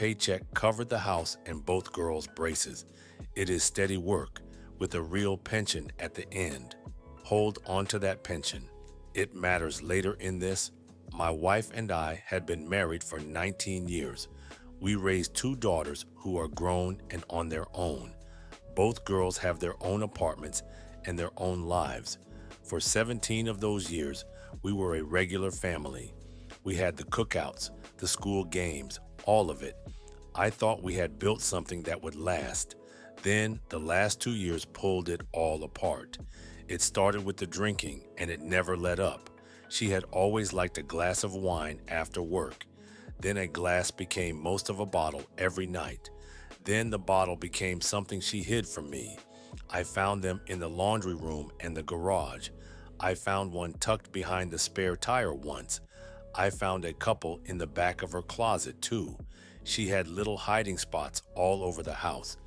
paycheck covered the house and both girls' braces. It is steady work with a real pension at the end. Hold on to that pension. It matters later in this. My wife and I had been married for 19 years. We raised two daughters who are grown and on their own. Both girls have their own apartments and their own lives. For 17 of those years, we were a regular family. We had the cookouts, the school games, all of it. I thought we had built something that would last. Then the last 2 years pulled it all apart. It started with the drinking, and it never let up. She had always liked a glass of wine after work. Then a glass became most of a bottle every night. Then the bottle became something she hid from me. I found them in the laundry room and the garage. I found one tucked behind the spare tire once. I found a couple in the back of her closet, too. She had little hiding spots all over the house.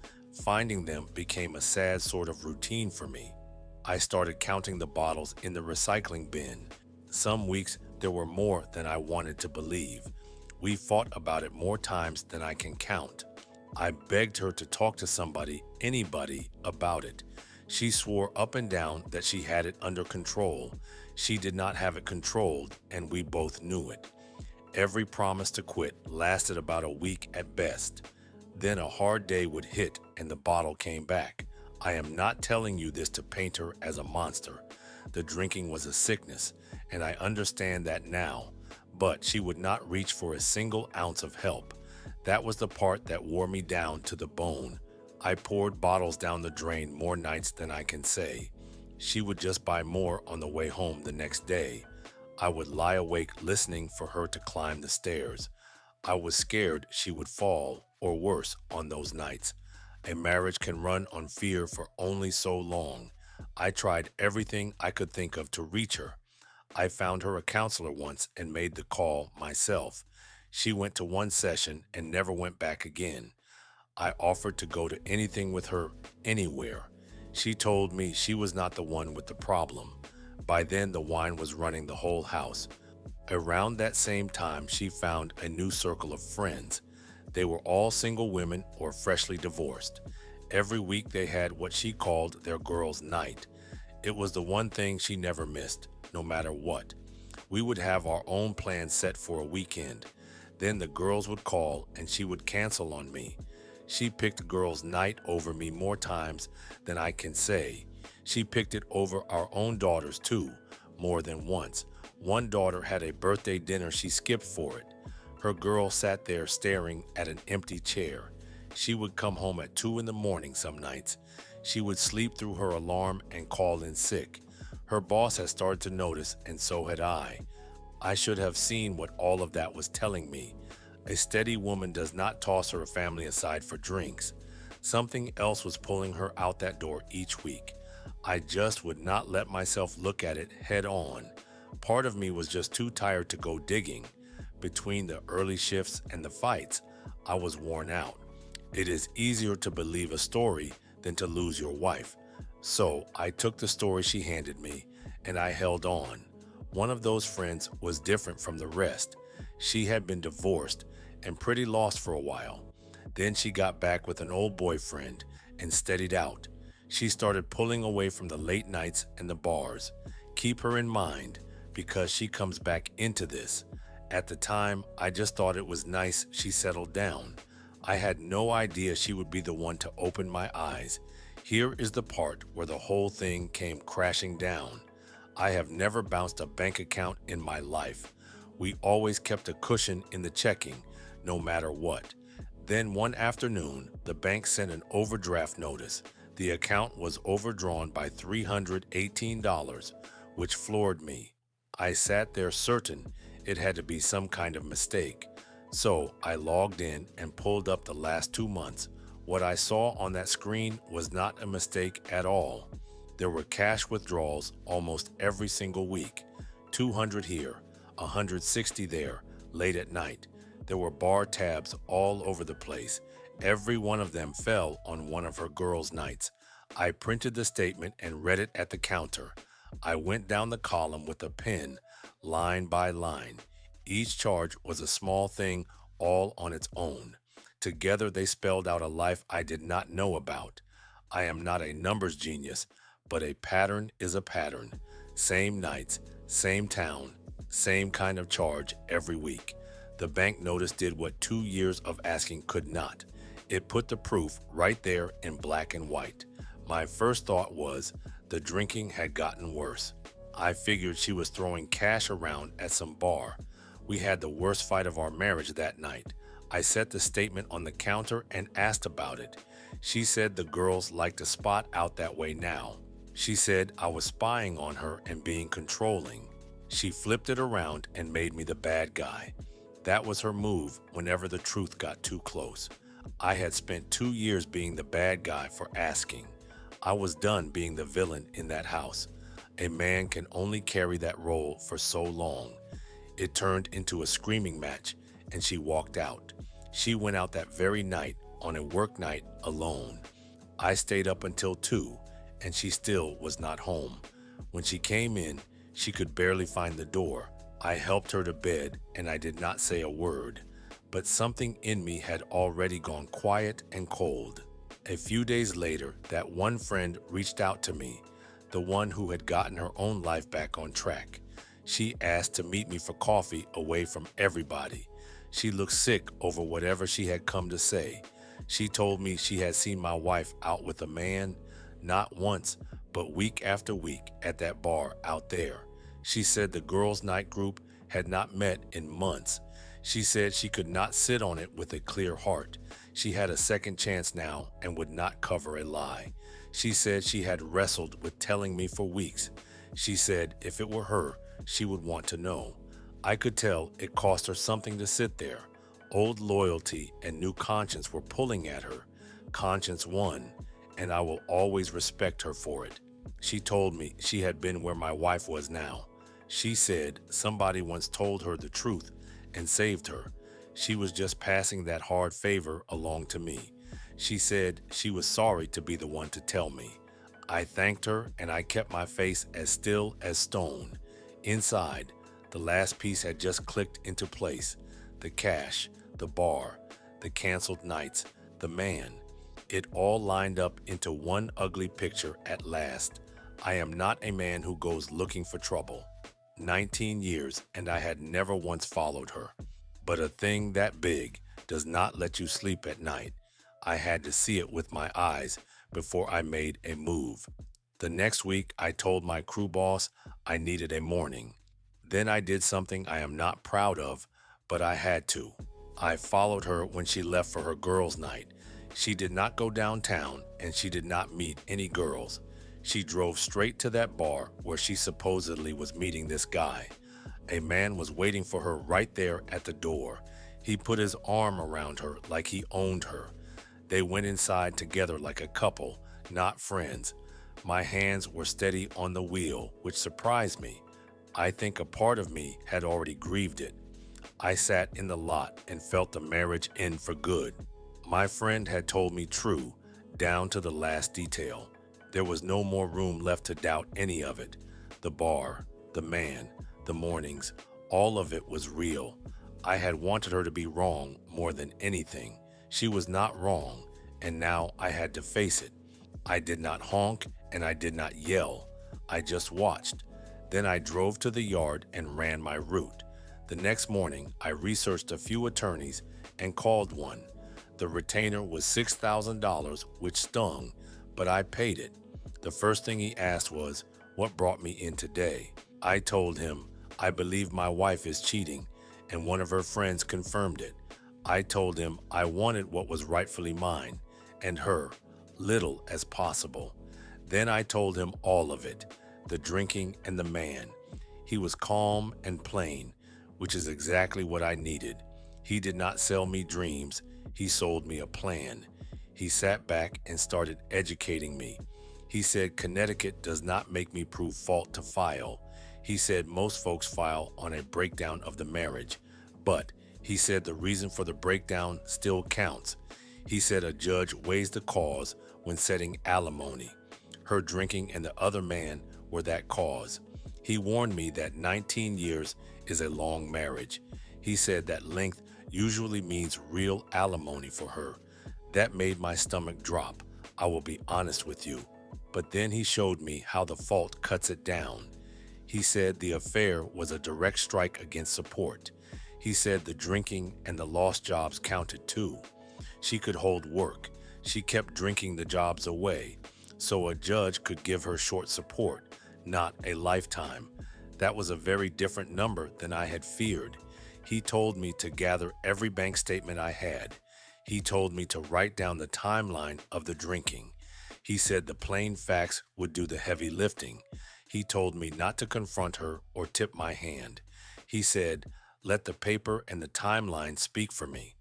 Finding them became a sad sort of routine for me. I started counting the bottles in the recycling bin. Some weeks there were more than I wanted to believe. We fought about it more times than I can count. I begged her to talk to somebody, anybody, about it. She swore up and down that she had it under control. She did not have it controlled, and we both knew it. Every promise to quit lasted about a week at best. Then a hard day would hit and the bottle came back. I am not telling you this to paint her as a monster. The drinking was a sickness, and I understand that now, but she would not reach for a single ounce of help. That was the part that wore me down to the bone. I poured bottles down the drain more nights than I can say. She would just buy more on the way home the next day. I would lie awake listening for her to climb the stairs. I was scared she would fall, or worse, on those nights. A marriage can run on fear for only so long. I tried everything I could think of to reach her. I found her a counselor once and made the call myself. She went to one session and never went back again. I offered to go to anything with her, anywhere. She told me she was not the one with the problem. By then, the wine was running the whole house. Around that same time, she found a new circle of friends. They were all single women or freshly divorced. Every week they had what she called their girls' night. It was the one thing she never missed, no matter what. We would have our own plan set for a weekend. Then the girls would call and she would cancel on me. She picked girls' night over me more times than I can say. She picked it over our own daughters too, more than once. One daughter had a birthday dinner she skipped for it. Her girl sat there staring at an empty chair. She would come home at 2 in the morning some nights. She would sleep through her alarm and call in sick. Her boss had started to notice, and so had I. I should have seen what all of that was telling me. A steady woman does not toss her family aside for drinks. Something else was pulling her out that door each week. I just would not let myself look at it head on. Part of me was just too tired to go digging. Between the early shifts and the fights, I was worn out. It is easier to believe a story than to lose your wife. So I took the story she handed me, and I held on. One of those friends was different from the rest. She had been divorced and pretty lost for a while. Then she got back with an old boyfriend and steadied out. She started pulling away from the late nights and the bars. Keep her in mind, because she comes back into this. At the time, I just thought it was nice she settled down. I had no idea she would be the one to open my eyes. Here is the part where the whole thing came crashing down. I have never bounced a bank account in my life. We always kept a cushion in the checking, no matter what. Then one afternoon, the bank sent an overdraft notice. The account was overdrawn by $318, which floored me. I sat there certain it had to be some kind of mistake. So I logged in and pulled up the last 2 months. What I saw on that screen was not a mistake at all. There were cash withdrawals almost every single week. 200 here, 160 there, late at night. There were bar tabs all over the place. Every one of them fell on one of her girls' nights. I printed the statement and read it at the counter. I went down the column with a pen, line by line. Each charge was a small thing all on its own. Together they spelled out a life I did not know about. I am not a numbers genius, but a pattern is a pattern. Same nights, same town, same kind of charge every week. The bank notice did what 2 years of asking could not. It put the proof right there in black and white. My first thought was the drinking had gotten worse. I figured she was throwing cash around at some bar. We had the worst fight of our marriage that night. I set the statement on the counter and asked about it. She said the girls like to spot out that way now. She said I was spying on her and being controlling. She flipped it around and made me the bad guy. That was her move whenever the truth got too close. I had spent 2 years being the bad guy for asking. I was done being the villain in that house. A man can only carry that role for so long. It turned into a screaming match, and she walked out. She went out that very night on a work night alone. I stayed up until 2, and she still was not home. When she came in, she could barely find the door. I helped her to bed, and I did not say a word. But something in me had already gone quiet and cold. A few days later, that one friend reached out to me, the one who had gotten her own life back on track. She asked to meet me for coffee away from everybody. She looked sick over whatever she had come to say. She told me she had seen my wife out with a man, not once, but week after week at that bar out there. She said the girls' night group had not met in months. She said she could not sit on it with a clear heart. She had a second chance now and would not cover a lie. She said she had wrestled with telling me for weeks. She said if it were her, she would want to know. I could tell it cost her something to sit there. Old loyalty and new conscience were pulling at her. Conscience won, and I will always respect her for it. She told me she had been where my wife was now. She said somebody once told her the truth and saved her. She was just passing that hard favor along to me. She said she was sorry to be the one to tell me. I thanked her and I kept my face as still as stone. Inside, the last piece had just clicked into place. The cash, the bar, the canceled nights, the man. It all lined up into one ugly picture at last. I am not a man who goes looking for trouble. 19 years and I had never once followed her. But a thing that big does not let you sleep at night. I had to see it with my eyes before I made a move. The next week, I told my crew boss I needed a morning. Then I did something I am not proud of, but I had to. I followed her when she left for her girls' night. She did not go downtown and she did not meet any girls. She drove straight to that bar where she supposedly was meeting this guy. A man was waiting for her right there at the door. He put his arm around her like he owned her. They went inside together like a couple, not friends. My hands were steady on the wheel, which surprised me. I think a part of me had already grieved it. I sat in the lot and felt the marriage end for good. My friend had told me true, down to the last detail. There was no more room left to doubt any of it. The bar, the man, the mornings, all of it was real. I had wanted her to be wrong more than anything. She was not wrong, and now I had to face it. I did not honk and I did not yell. I just watched. Then I drove to the yard and ran my route. The next morning, I researched a few attorneys and called one. The retainer was $6,000, which stung, but I paid it. The first thing he asked was, "What brought me in today?" I told him, "I believe my wife is cheating," and one of her friends confirmed it. I told him I wanted what was rightfully mine, and her, little as possible. Then I told him all of it, the drinking and the man. He was calm and plain, which is exactly what I needed. He did not sell me dreams, he sold me a plan. He sat back and started educating me. He said Connecticut does not make me prove fault to file. He said most folks file on a breakdown of the marriage, but he said the reason for the breakdown still counts. He said a judge weighs the cause when setting alimony. Her drinking and the other man were that cause. He warned me that 19 years is a long marriage. He said that length usually means real alimony for her. That made my stomach drop. I will be honest with you. But then he showed me how the fault cuts it down. He said the affair was a direct strike against support. He said the drinking and the lost jobs counted too. She could hold work. She kept drinking the jobs away, so a judge could give her short support, not a lifetime. That was a very different number than I had feared. He told me to gather every bank statement I had. He told me to write down the timeline of the drinking. He said the plain facts would do the heavy lifting. He told me not to confront her or tip my hand. He said, let the paper and the timeline speak for me.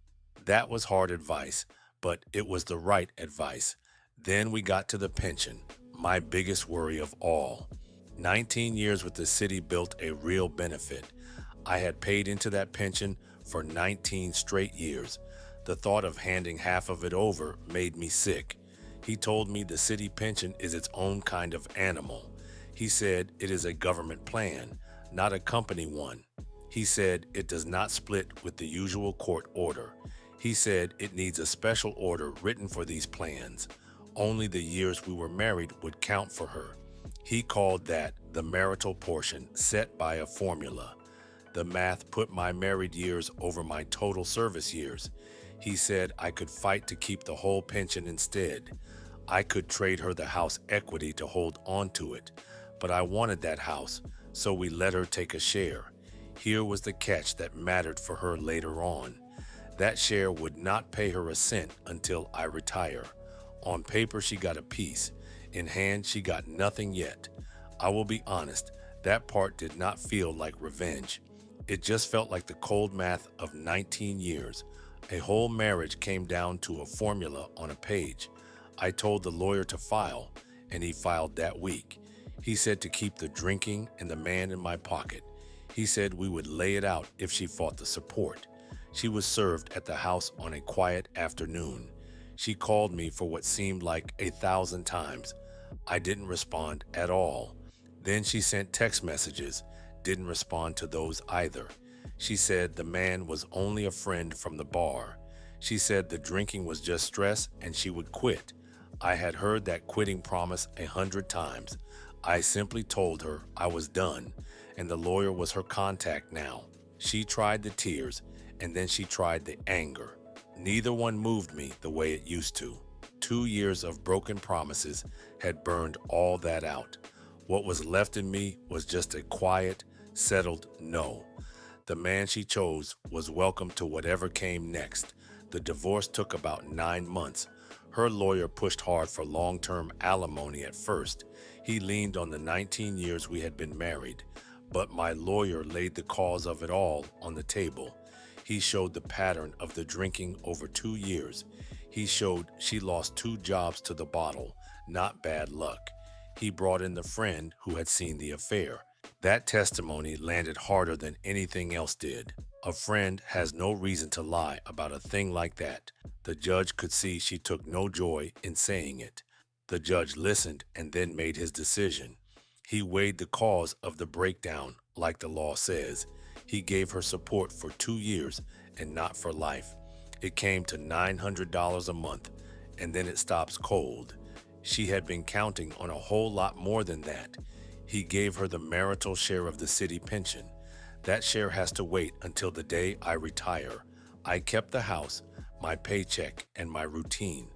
That was hard advice, but it was the right advice. Then we got to the pension, my biggest worry of all. 19 years with the city built a real benefit. I had paid into that pension for 19 straight years. The thought of handing half of it over made me sick. He told me the city pension is its own kind of animal. He said it is a government plan, not a company one. He said it does not split with the usual court order. He said it needs a special order written for these plans. Only the years we were married would count for her. He called that the marital portion set by a formula. The math put my married years over my total service years. He said I could fight to keep the whole pension instead. I could trade her the house equity to hold on to it. But I wanted that house, so we let her take a share. Here was the catch that mattered for her later on. That share would not pay her a cent until I retire. On paper, she got a piece. In hand, she got nothing yet. I will be honest, that part did not feel like revenge. It just felt like the cold math of 19 years. A whole marriage came down to a formula on a page. I told the lawyer to file, and he filed that week. He said to keep the drinking and the man in my pocket. He said we would lay it out if she fought the support. She was served at the house on a quiet afternoon. She called me for what seemed like 1,000 times. I didn't respond at all. Then she sent text messages, didn't respond to those either. She said the man was only a friend from the bar. She said the drinking was just stress and she would quit. I had heard that quitting promise 100 times. I simply told her I was done, and the lawyer was her contact now. She tried the tears, and then she tried the anger. Neither one moved me the way it used to. 2 years of broken promises had burned all that out. What was left in me was just a quiet, settled no. The man she chose was welcome to whatever came next. The divorce took about 9 months. Her lawyer pushed hard for long-term alimony at first. He leaned on the 19 years we had been married. But my lawyer laid the cause of it all on the table. He showed the pattern of the drinking over 2 years. He showed she lost 2 jobs to the bottle, not bad luck. He brought in the friend who had seen the affair. That testimony landed harder than anything else did. A friend has no reason to lie about a thing like that. The judge could see she took no joy in saying it. The judge listened and then made his decision. He weighed the cause of the breakdown, like the law says. He gave her support for 2 years and not for life. It came to $900 a month, and then it stops cold. She had been counting on a whole lot more than that. He gave her the marital share of the city pension. That share has to wait until the day I retire. I kept the house, my paycheck, and my routine.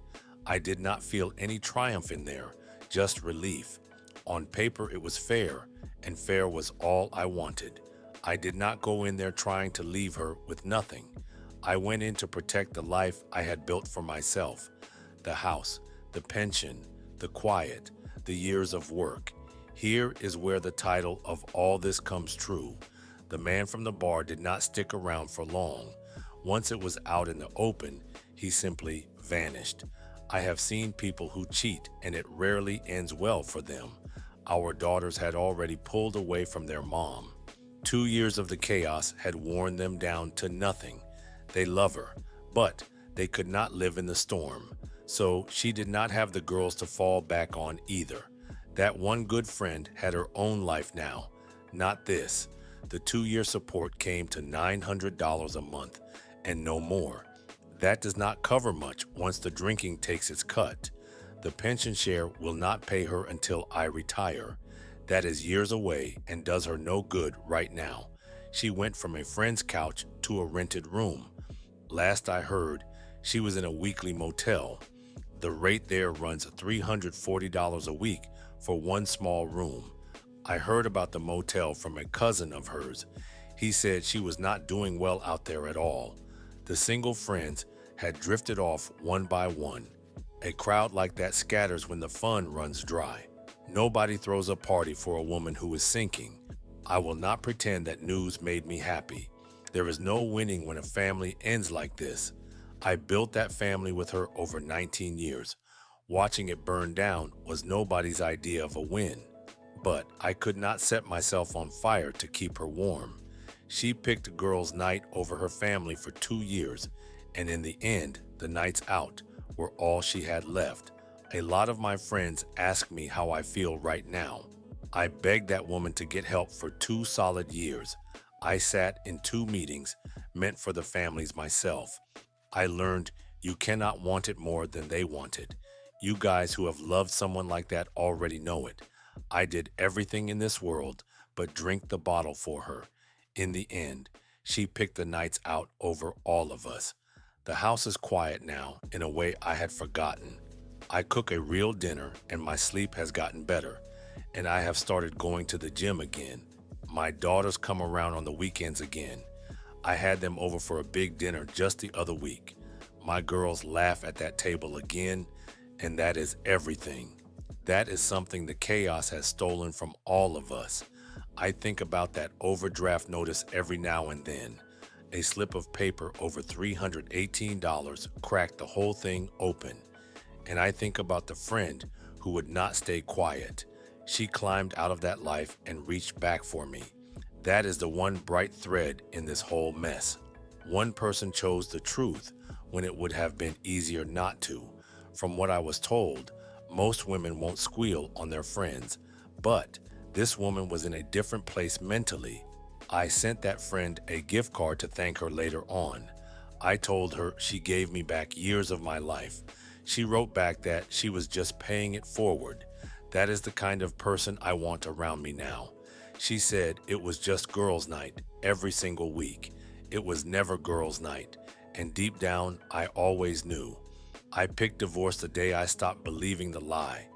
I did not feel any triumph in there, just relief. On paper, it was fair, and fair was all I wanted. I did not go in there trying to leave her with nothing. I went in to protect the life I had built for myself. The house, the pension, the quiet, the years of work. Here is where the title of all this comes true. The man from the bar did not stick around for long. Once it was out in the open, he simply vanished. I have seen people who cheat, and it rarely ends well for them. Our daughters had already pulled away from their mom. 2 years of the chaos had worn them down to nothing. They love her, but they could not live in the storm. So she did not have the girls to fall back on either. That one good friend had her own life now, not this. The 2-year support came to $900 a month, and no more. That does not cover much once the drinking takes its cut. The pension share will not pay her until I retire. That is years away and does her no good right now. She went from a friend's couch to a rented room. Last I heard, she was in a weekly motel. The rate there runs $340 a week for one small room. I heard about the motel from a cousin of hers. He said she was not doing well out there at all. The single friends had drifted off one by one. A crowd like that scatters when the fun runs dry. Nobody throws a party for a woman who is sinking. I will not pretend that news made me happy. There is no winning when a family ends like this. I built that family with her over 19 years. Watching it burn down was nobody's idea of a win. But I could not set myself on fire to keep her warm. She picked girls' night over her family for 2 years, and in the end, the nights out were all she had left. A lot of my friends ask me how I feel right now. I begged that woman to get help for 2 solid years. I sat in 2 meetings meant for the families myself. I learned you cannot want it more than they want it. You guys who have loved someone like that already know it. I did everything in this world but drink the bottle for her. In the end, she picked the nights out over all of us. The house is quiet now in a way I had forgotten. I cook a real dinner and my sleep has gotten better, and I have started going to the gym again. My daughters come around on the weekends again. I had them over for a big dinner just the other week. My girls laugh at that table again, and that is everything. That is something the chaos has stolen from all of us. I think about that overdraft notice every now and then. A slip of paper over $318 cracked the whole thing open. And I think about the friend who would not stay quiet. She climbed out of that life and reached back for me. That is the one bright thread in this whole mess. One person chose the truth when it would have been easier not to. From what I was told, most women won't squeal on their friends, but this woman was in a different place mentally. I sent that friend a gift card to thank her later on. I told her she gave me back years of my life. She wrote back that she was just paying it forward. That is the kind of person I want around me now. She said it was just girls' night every single week. It was never girls' night, and deep down, I always knew. I picked divorce the day I stopped believing the lie,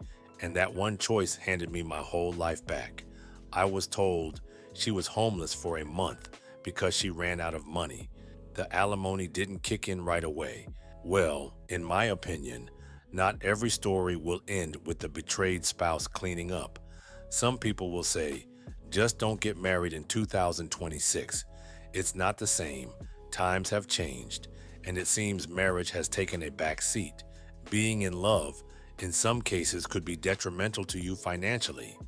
and that one choice handed me my whole life back. I was told she was homeless for a month because she ran out of money. The alimony didn't kick in right away. Well, in my opinion, not every story will end with the betrayed spouse cleaning up. Some people will say, just don't get married in 2026. It's not the same. Times have changed, and it seems marriage has taken a back seat. Being in love, in some cases, could be detrimental to you financially.